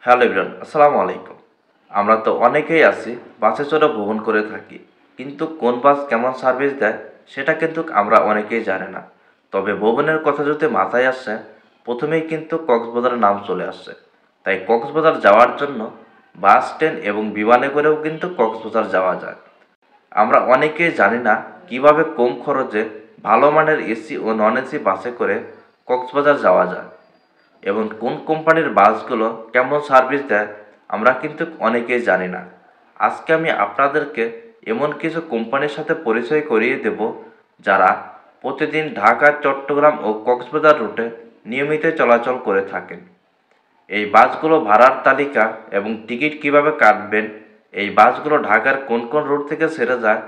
Hello everyone, আসসালামু আলাইকুম। আমরা তো অনেকেই আছি বাসে চড়ে ভ্রমণ করে থাকি, কিন্তু কোন বাস কেমন সার্ভিস দেয় সেটা কিন্তু আমরা অনেকেই জানি না। তবে ভ্রমণের কথা যদি মাথায় আসে, প্রথমেই কিন্তু কক্সবাজারের নাম চলে আসছে। তাই কক্সবাজার যাওয়ার জন্য বাস, ট্রেন এবং বিমানে করেও কিন্তু কক্সবাজার যাওয়া যায়। আমরা অনেকেই জানি না কিভাবে কম খরচে ভালো মানের এসি ও নন এসি বাসে করে কক্সবাজার যাওয়া যায় এবং কোন কোম্পানির বাসগুলো কেমন সার্ভিস দেয় আমরা কিন্তু অনেকেই জানি না। আজকে আমি আপনাদেরকে এমন কিছু কোম্পানির সাথে পরিচয় করিয়ে দেব যারা প্রতিদিন ঢাকা, চট্টগ্রাম ও কক্সবাজার রুটে নিয়মিত চলাচল করে থাকেন। এই বাসগুলো ভাড়ার তালিকা এবং টিকিট কিভাবে কাটবেন, এই বাসগুলো ঢাকার কোন কোন রুট থেকে ছেড়ে যায়,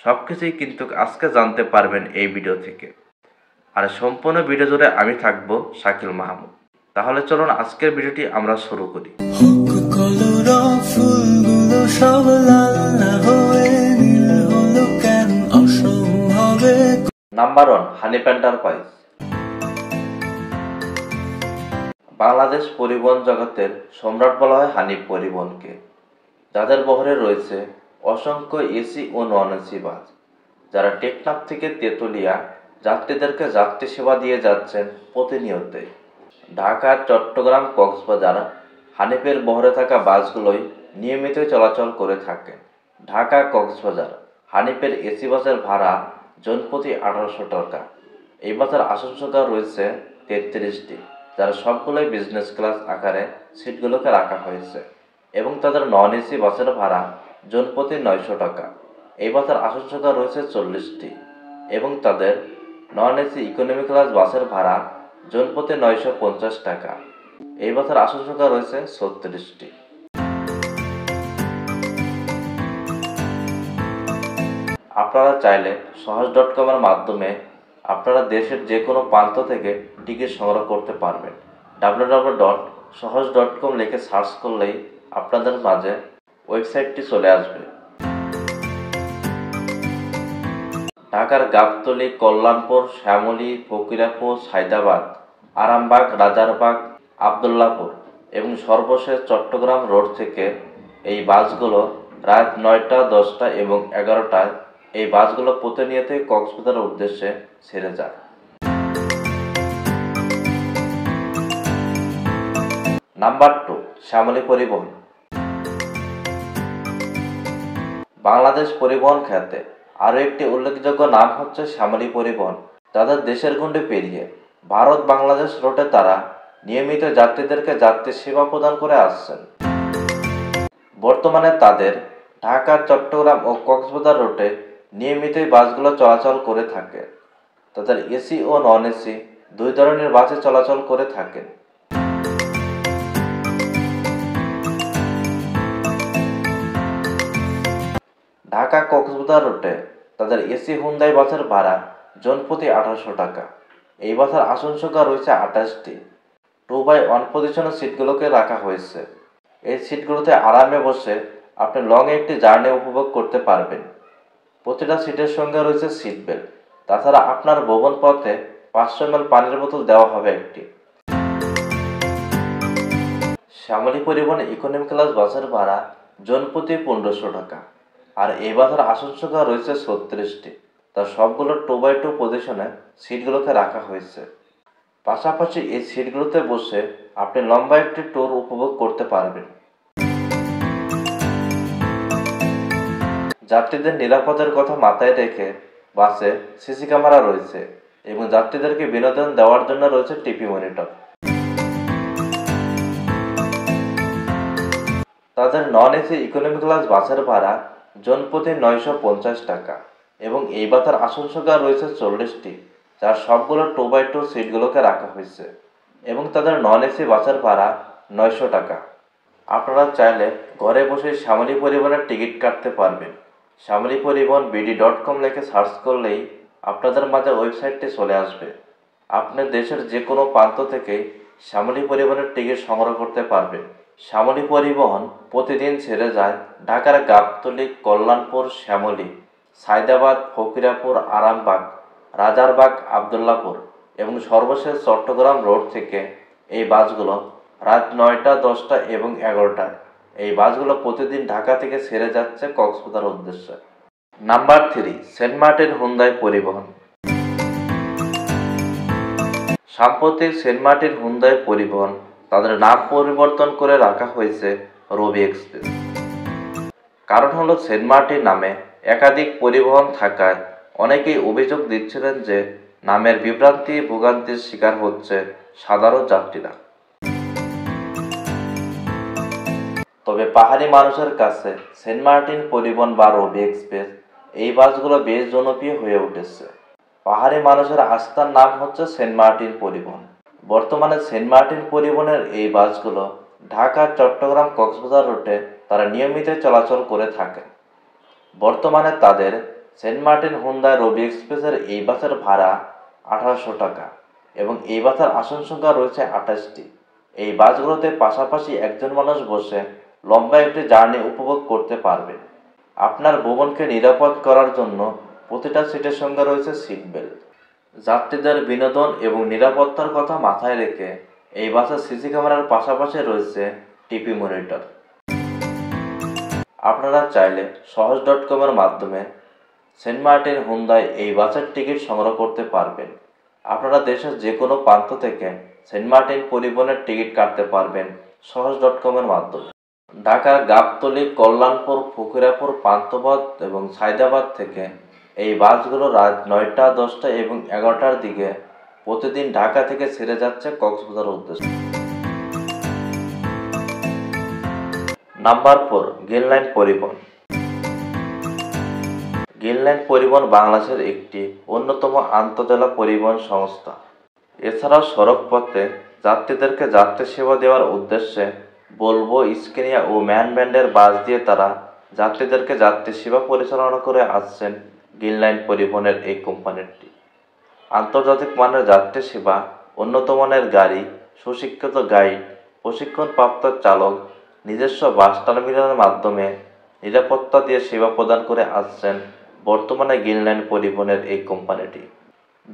সব কিছুই কিন্তু আজকে জানতে পারবেন এই ভিডিও থেকে। আর সম্পূর্ণ ভিডিও জুড়ে আমি থাকবো শাকিল মাহমুদ। তাহলে চলুন আজকের ভিডিওটি আমরা শুরু করি। Number 1, Hanif enterprise. বাংলাদেশ পরিবহন জগতের সম্রাট বলা হয় হানিফ পরিবহনকে, যাদের বহরে রয়েছে অসংখ্য এসি ও নন এসি বাস, যারা টেকনাফ থেকে তেঁতুলিয়া যাত্রীদেরকে যাত্রী সেবা দিয়ে যাচ্ছেন প্রতিনিয়তই। ঢাকা, চট্টগ্রাম, কক্সবাজার হানিফের বহরে থাকা বাসগুলোই নিয়মিত চলাচল করে থাকে। ঢাকা কক্সবাজার হানিফের এসি বাসের ভাড়া জনপ্রতি 1800 টাকা। এই বাসের আসন সংখ্যা রয়েছে 33টি, যার সবগুলোই বিজনেস ক্লাস আকারে সিটগুলোকে রাখা হয়েছে এবং তাদের নন এসি বাসের ভাড়া জনপ্রতি 900 টাকা। এই বাসের আসন সংখ্যা রয়েছে 40টি এবং তাদের নন এসি ইকোনমি ক্লাস বাসের ভাড়া জনপ্রতি 950 টাকা। এই বাসের আসন সংখ্যা রয়েছে 36টি। আপনারা চাইলে সহজ.com-এর মাধ্যমে আপনারা দেশের যে কোনো প্রান্ত থেকে টিকিট সংগ্রহ করতে পারবেন। www.সহজ.com লিখে সার্চ করলেই আপনাদের মাঝে ওয়েবসাইটটি চলে আসবে। ঢাকার গাবতলী, কল্যাণপুর, শ্যামলী, ফকিরাপুর, সায়দাবাদ, আরামবাগ, রাজারবাগ, আবদুল্লাপুর এবং সর্বশেষ চট্টগ্রাম রোড থেকে এই বাসগুলো রাত 9টা, 10টা এবং 11টায় এই বাসগুলো প্রতিনিয়তই কক্সবাজারের উদ্দেশ্যে ছেড়ে যায়। নাম্বার 2, শ্যামলী পরিবহন। বাংলাদেশ পরিবহন খাতে আরও একটি উল্লেখযোগ্য নাম হচ্ছে শ্যামলী পরিবহন, যাদের দেশের গণ্ডি পেরিয়ে ভারত বাংলাদেশ রুটে তারা নিয়মিত যাত্রীদেরকে যাত্রী সেবা প্রদান করে আসছেন। বর্তমানে তাদের ঢাকা, চট্টগ্রাম ও কক্সবাজার রুটে নিয়মিতই বাসগুলো চলাচল করে থাকে। তাদের এসি ও নন এসি দুই ধরনের বাসে চলাচল করে থাকেন। ঢাকা কক্সবাজার রুটে তাদের এসি হুন্দাই বাসের ভাড়া জনপ্রতি 1800 টাকা। এই বাসের আসন সংখ্যা রয়েছে 28টি। 2x1 পজিশনের সিটগুলোকে রাখা হয়েছে। এই সিটগুলোতে আরামে বসে আপনি লং একটি জার্নি উপভোগ করতে পারবেন। প্রতিটা সিটের সঙ্গে রয়েছে সিট বেল্ট। তাছাড়া আপনার ভ্রমণ পথে 500 ml পানির বোতল দেওয়া হবে একটি। শ্যামলী পরিবহন ইকোনমি ক্লাস বাসের ভাড়া জনপ্রতি 1500 টাকা। আর এই বাসের আসন সংখ্যা রয়েছে 36টি। তার সবগুলো 2x2 পজিশনে সিটগুলোকে রাখা হয়েছে। পাশাপাশি এই সিটগুলোতে বসে আপনি লম্বা একটি ট্যুর উপভোগ করতে পারবেন। যাত্রীদের নিরাপত্তার কথা মাথায় রেখে বাসে সিসি ক্যামেরা রয়েছে এবং যাত্রীদেরকে বিনোদন দেওয়ার জন্য রয়েছে টিভি মনিটর। তাদের নন এসি ইকোনমি ক্লাস বাসের ভাড়া জনপ্রতি 950 টাকা এবং এই বাসের আসন সংখ্যা রয়েছে 40টি, যার সবগুলো 2x2 সিটগুলোকে রাখা হয়েছে এবং তাদের নন এসি বাসের ভাড়া 900 টাকা। আপনারা চাইলে ঘরে বসে শ্যামলী পরিবহনের টিকিট কাটতে পারবেন। শ্যামলী পরিবহন bd.com লিখে সার্চ করলেই আপনাদের মাঝে ওয়েবসাইটটি চলে আসবে। আপনি দেশের যে কোনো প্রান্ত থেকে শ্যামলী পরিবহনের টিকিট সংগ্রহ করতে পারবেন। শ্যামলী পরিবহন প্রতিদিন ছেড়ে যায় ঢাকার গাবতলী, কল্যাণপুর, শ্যামলী, সায়দাবাদ, ফকিরাপুর, আরামবাগ, রাজারবাগ, আবদুল্লাপুর এবং সর্বশেষ চট্টগ্রাম রোড থেকে এই বাসগুলো রাত 9টা, 10টা এবং 11টায় এই বাসগুলো প্রতিদিন ঢাকা থেকে ছেড়ে যাচ্ছে কক্সবাজার উদ্দেশ্যে। নাম্বার 3, সেন্ট মার্টিন হুন্দাই পরিবহন। সাম্প্রতিক সেন্ট মার্টিন হুন্দাই পরিবহন তাদের নাম পরিবর্তন করে রাখা হয়েছে রবি এক্সপ্রেস। কারণ হলো সেন্ট মার্টিন নামে একাধিক পরিবহন থাকায় অনেকেই অভিযোগ দিচ্ছিলেন যে নামের বিভ্রান্তি ভোগান্তির শিকার হচ্ছে সাধারণ যাত্রীরা। তবে পাহাড়ি মানুষের কাছে সেন্ট মার্টিন পরিবহন বা রবি এক্সপ্রেস এই বাসগুলো বেশ জনপ্রিয় হয়ে উঠেছে। পাহাড়ি মানুষের আস্থার নাম হচ্ছে সেন্ট মার্টিন পরিবহন। বর্তমানে সেন্ট মার্টিন পরিবহনের এই বাসগুলো ঢাকা, চট্টগ্রাম, কক্সবাজার রুটে তারা নিয়মিত চলাচল করে থাকে। বর্তমানে তাদের সেন্ট মার্টিন হুন্দাই রবি এক্সপ্রেসের এই বাসের ভাড়া 1800 টাকা এবং এই বাসের আসন সংখ্যা রয়েছে 28টি। এই বাসগুলোতে পাশাপাশি একজন মানুষ বসে লম্বা একটি জার্নি উপভোগ করতে পারবে। আপনার ভ্রমণকে নিরাপদ করার জন্য প্রতিটা সিটের সঙ্গে রয়েছে সিট বেল্ট। যাত্রীদের বিনোদন এবং নিরাপত্তার কথা মাথায় রেখে এই বাসে সিসি ক্যামেরার পাশাপাশি রয়েছে টিপি মনিটর। আপনারা চাইলে সহজ.com-এর মাধ্যমে সেন্ট মার্টিন হুন্দাই এই বাসের টিকিট সংগ্রহ করতে পারবেন। আপনারা দেশের যে কোনো প্রান্ত থেকে সেন্ট মার্টিন পরিবহনের টিকিট কাটতে পারবেন সহজ.com-এর মাধ্যমে। ঢাকার গাবতলী, কল্যাণপুর, ফকিরাপুর, পান্থপথ এবং সায়দাবাদ থেকে এই বাসগুলো রাত 9টা, 10টা এবং 11টার দিকে প্রতিদিন ঢাকা থেকে ছেড়ে যাচ্ছে কক্সবাজার উদ্দেশ্যে। নাম্বার 4, গ্রিনল্যান্ড পরিবহন। গ্রিনল্যান্ড পরিবহন বাংলাদেশের একটি অন্যতম আন্তঃজেলা পরিবহন সংস্থা। এছাড়াও সড়ক পথে যাত্রীদেরকে যাত্রী সেবা দেওয়ার উদ্দেশ্যে ভলভো, স্কেনিয়া ও ম্যান ব্র্যান্ডের বাস দিয়ে তারা যাত্রীদেরকে যাত্রী সেবা পরিচালনা করে আসছেন গ্রিনল্যান্ড পরিবহনের এই কোম্পানিটি। আন্তর্জাতিক মানের যাত্রী সেবা, উন্নত মানের গাড়ি, সুশিক্ষিত গাইড, প্রশিক্ষণপ্রাপ্ত চালক, নিজস্ব বাস টার্মিনালের মাধ্যমে নিরাপত্তা দিয়ে সেবা প্রদান করে আসছেন বর্তমানে গ্রিনল্যান্ড পরিবহনের এই কোম্পানিটি।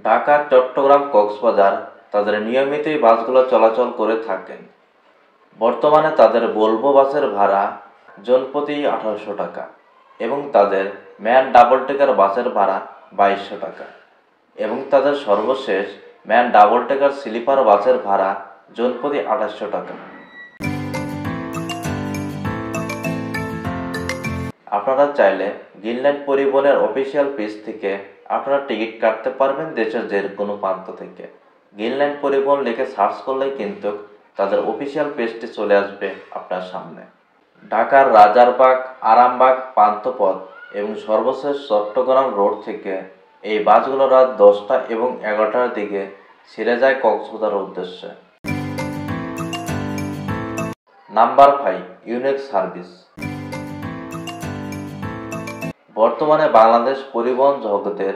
ঢাকা, চট্টগ্রাম, কক্সবাজার তাদের নিয়মিতই বাসগুলো চলাচল করে থাকেন। বর্তমানে তাদের ভলভো বাসের ভাড়া জনপ্রতি 1800 টাকা এবং তাদের ম্যান ডাবল ডেকার বাসের ভাড়া 2200 টাকা এবং তাদের সর্বশেষ ম্যান ডাবল ডেকার স্লিপার বাসের ভাড়া জনপ্রতি 2800 টাকা। আপনারা চাইলে গ্রিনল্যান্ড পরিবহনের অফিসিয়াল পেজ থেকে আপনারা টিকিট কাটতে পারবেন দেশের যে কোনো প্রান্ত থেকে। গ্রিনল্যান্ড পরিবহন লিখে সার্চ করলেই কিন্তু তাদের অফিসিয়াল পেজটি চলে আসবে আপনার সামনে। ঢাকার রাজারবাগ, আরামবাগ, পান্থপথ এবং সর্বশেষ চট্টগ্রাম রোড থেকে এই বাসগুলো রাত 10টা এবং 11টার দিকে ছেড়ে যায় কক্সবাজার উদ্দেশ্যে। Number 5, unique service. বর্তমানে বাংলাদেশ পরিবহন জগতের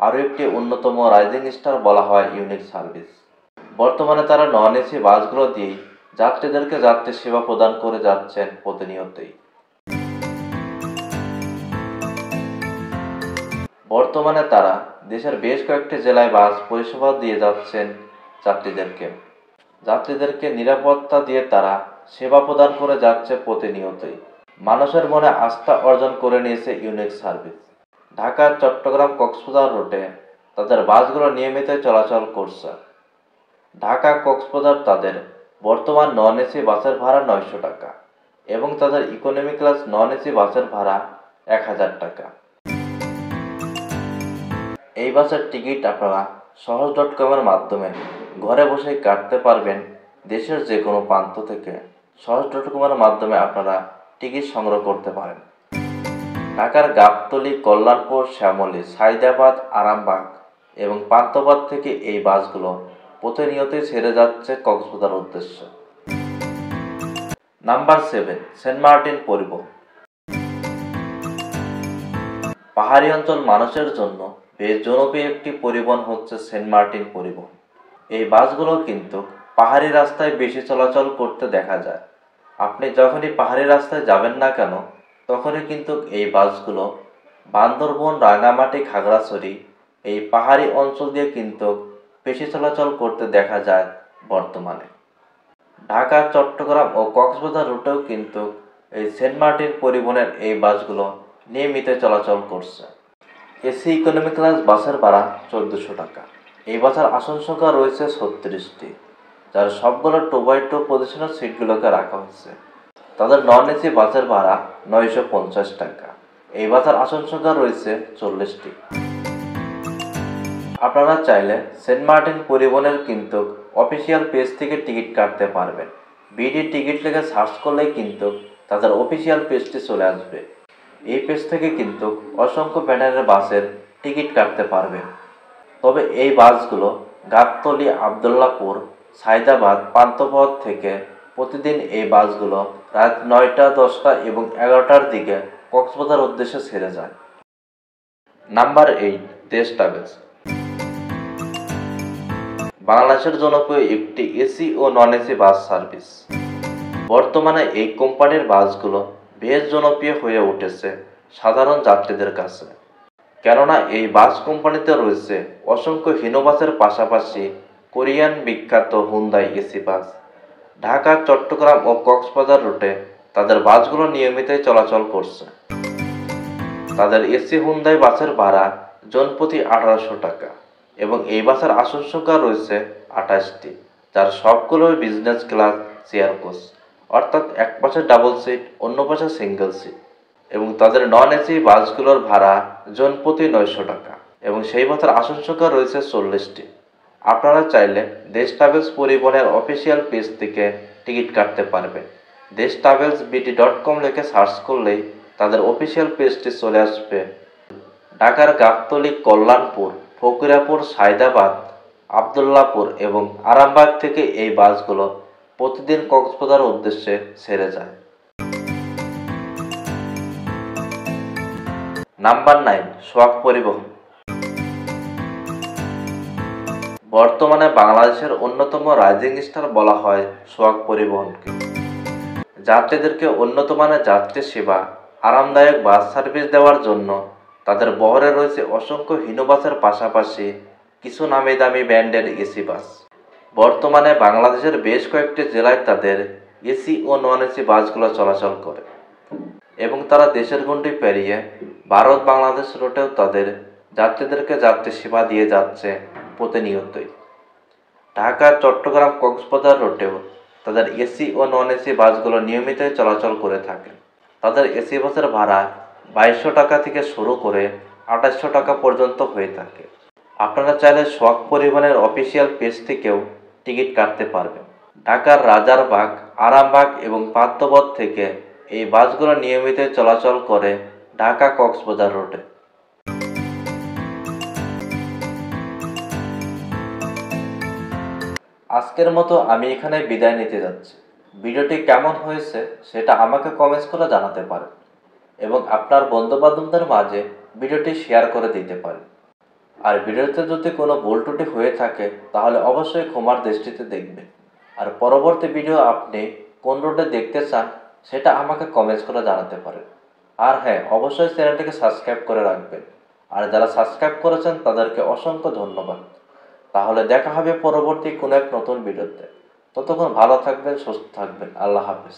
আরও একটি অন্যতম রাইজিং স্টার বলা হয় ইউনিক সার্ভিস। বর্তমানে তারা নন এসি বাসগুলো দিয়েই যাত্রীদেরকে যাত্রী সেবা প্রদান করে যাচ্ছেন প্রতিনিয়তই। বর্তমানে তারা দেশের বেশ কয়েকটি জেলায় বাস পরিষেবা দিয়ে যাচ্ছেন যাত্রীদেরকে নিরাপত্তা দিয়ে তারা সেবা প্রদান করে যাচ্ছে প্রতিনিয়তই। মানুষের মনে আস্থা অর্জন করে নিয়েছে ইউনিক সার্ভিস। ঢাকা, চট্টগ্রাম, কক্সবাজার রুটে তাদের বাসগুলো নিয়মিত চলাচল করছে। ঢাকা, কক্সবাজার তাদের বর্তমান নন এসি বাসের ভাড়া 900 টাকা এবং তাদের ইকোনমি ক্লাস নন এসি বাসের ভাড়া 1000 টাকা। এই বাসের টিকিট আপনারা সহজ.com-এর মাধ্যমে ঘরে বসেই কাটতে পারবেন দেশের যে কোনো প্রান্ত থেকে। সহজ.com-এর মাধ্যমে আপনারা টিকিট সংগ্রহ করতে পারেন। ঢাকার গাবতলী, কল্যাণপুর, শ্যামলী, সায়দাবাদ, আরামবাগ এবং পান্থপথ থেকে এই বাসগুলো প্রতিনিয়তই ছেড়ে যাচ্ছে কক্সবাজার উদ্দেশ্যে। নাম্বার 7, সেন্ট মার্টিন পরিবহন। পাহাড়ি অঞ্চল মানুষের জন্য বেশ জনপ্রিয় একটি পরিবহন হচ্ছে সেন্ট মার্টিন পরিবহন। এই বাসগুলো কিন্তু পাহাড়ি রাস্তায় বেশি চলাচল করতে দেখা যায়। আপনি যখনই পাহাড়ি রাস্তায় যাবেন না কেন তখনই কিন্তু এই বাসগুলো বান্দরবন, রাঙামাটি, খাগড়াছড়ি এই পাহাড়ি অঞ্চল দিয়ে কিন্তু বেশি চলাচল করতে দেখা যায় বর্তমানে। ঢাকা, চট্টগ্রাম ও কক্সবাজার রুটেও কিন্তু এই সেন্ট মার্টিন পরিবহনের এই বাসগুলো নিয়মিত চলাচল করছে। এসি ইকোনমি ক্লাস বাসের ভাড়া 1400 টাকা। এই বাসের আসন সংখ্যা রয়েছে 36টি, যার সবগুলো 2x2 পজিশনের সিটগুলোকে রাখা হয়েছে। তাদের নন এসি বাসের ভাড়া 950 টাকা। এই বাসের আসন সংখ্যা রয়েছে 40টি। আপনারা চাইলে সেন্ট মার্টিন পরিবহনের কিন্তু অফিসিয়াল পেজ থেকে টিকিট কাটতে পারবেন। বিডি টিকিট লিখে সার্চ করলেই কিন্তু তাদের অফিসিয়াল পেজটি চলে আসবে। এই পেজ থেকে কিন্তু অসংখ্য ব্যানারের বাসের টিকিট কাটতে পারবেন। তবে এই বাসগুলো গাবতলী, আবদুল্লাপুর, সায়দাবাদ, পান্থপথ থেকে প্রতিদিন এই বাসগুলো রাত 9টা, 10টা এবং 11টার দিকে কক্সবাজার উদ্দেশ্যে ছেড়ে যায়। নাম্বার 8, দেশ ট্রাভেলস। বাংলাদেশের জনপ্রিয় একটি এসি ও নন এসি বাস সার্ভিস। বর্তমানে এই কোম্পানির বাসগুলো বেশ জনপ্রিয় হয়ে উঠেছে সাধারণ যাত্রীদের কাছে, কেননা এই বাস কোম্পানিতে রয়েছে অসংখ্য হিনো বাসের পাশাপাশি কোরিয়ান বিখ্যাত Hyundai AC bus. Dhaka, Chattogram ও কক্সবাজার রুটে তাদের বাসগুলো নিয়মিতই চলাচল করছে। তাদের এসি হুন্দাই বাসের ভাড়া জনপ্রতি 1800 টাকা এবং এই বাসের আসন সংখ্যা রয়েছে 28টি, যার সবগুলোই বিজনেস ক্লাস চেয়ার কোচ, অর্থাৎ এক পাশে ডাবল সিট, অন্য পাশে সিঙ্গেল সিট। এবং তাদের নন এসি বাসগুলোর ভাড়া জনপ্রতি 900 টাকা এবং সেই বাসের আসন সংখ্যা রয়েছে 40টি। আপনারা চাইলে দেশ ট্রাভেলস পরিবহনের অফিসিয়াল পেজ থেকে টিকিট কাটতে পারবেন। দেশ ট্রাভেলস বিটি.com লিখে সার্চ করলেই তাদের অফিসিয়াল পেজটি চলে আসবে। ঢাকার গাবতলী, কল্যাণপুর, ফকিরাপুর, সায়দাবাদ, আবদুল্লাপুর এবং আরামবাগ থেকে এই বাসগুলো প্রতিদিন কক্সবাজার উদ্দেশ্যে ছেড়ে যায়। নাম্বার 9, সোহাগ পরিবহন। বর্তমানে বাংলাদেশের অন্যতম রাইজিং স্টার বলা হয় সোহাগ পরিবহনকে। যাত্রীদেরকে উন্নত মানের যাত্রী সেবা, আরামদায়ক বাস সার্ভিস দেওয়ার জন্য তাদের বহরে রয়েছে অসংখ্য হিনো বাসের পাশাপাশি কিছু নামি দামি ব্র্যান্ডের এসি বাস। বর্তমানে বাংলাদেশের বেশ কয়েকটি জেলায় তাদের এসি ও নন এসি বাসগুলো চলাচল করে এবং তারা দেশের গণ্ডি পেরিয়ে ভারত, বাংলাদেশ রুটেও তাদের যাত্রীদেরকে যাত্রী সেবা দিয়ে যাচ্ছে প্রতিনিয়তই। ঢাকা, চট্টগ্রাম, কক্সবাজার রুটেও তাদের এসি ও নন এসি বাসগুলো নিয়মিতই চলাচল করে থাকে। তাদের এসি বাসের ভাড়া 2200 টাকা থেকে শুরু করে 2800 টাকা পর্যন্ত হয়ে থাকে। আপনারা চাইলে সোহাগ পরিবহনের অফিসিয়াল পেজ থেকেও টিকিট কাটতে পারবেন। ঢাকার রাজারবাগ, আরামবাগ এবং পান্থপথ থেকে এই বাসগুলো নিয়মিত চলাচল করে ঢাকা, কক্সবাজার রুটে। আজকের মতো আমি এখানে বিদায় নিতে যাচ্ছি। ভিডিওটি কেমন হয়েছে সেটা আমাকে কমেন্টস করে জানাতে পারেন এবং আপনার বন্ধুবান্ধবদের মাঝে ভিডিওটি শেয়ার করে দিতে পারেন। আর ভিডিওতে যদি কোনো ভুল ত্রুটি হয়ে থাকে তাহলে অবশ্যই ক্ষমার দৃষ্টিতে দেখবেন। আর পরবর্তী ভিডিও আপনি কোন রুটে দেখতে চান সেটা আমাকে কমেন্টস করে জানাতে পারেন। আর হ্যাঁ, অবশ্যই চ্যানেলটিকে সাবস্ক্রাইব করে রাখবেন। আর যারা সাবস্ক্রাইব করেছেন তাদেরকে অসংখ্য ধন্যবাদ। তাহলে দেখা হবে পরবর্তী কোনো এক নতুন ভিডিওতে। ততক্ষণ ভালো থাকবেন, সুস্থ থাকবেন। আল্লাহ হাফেজ।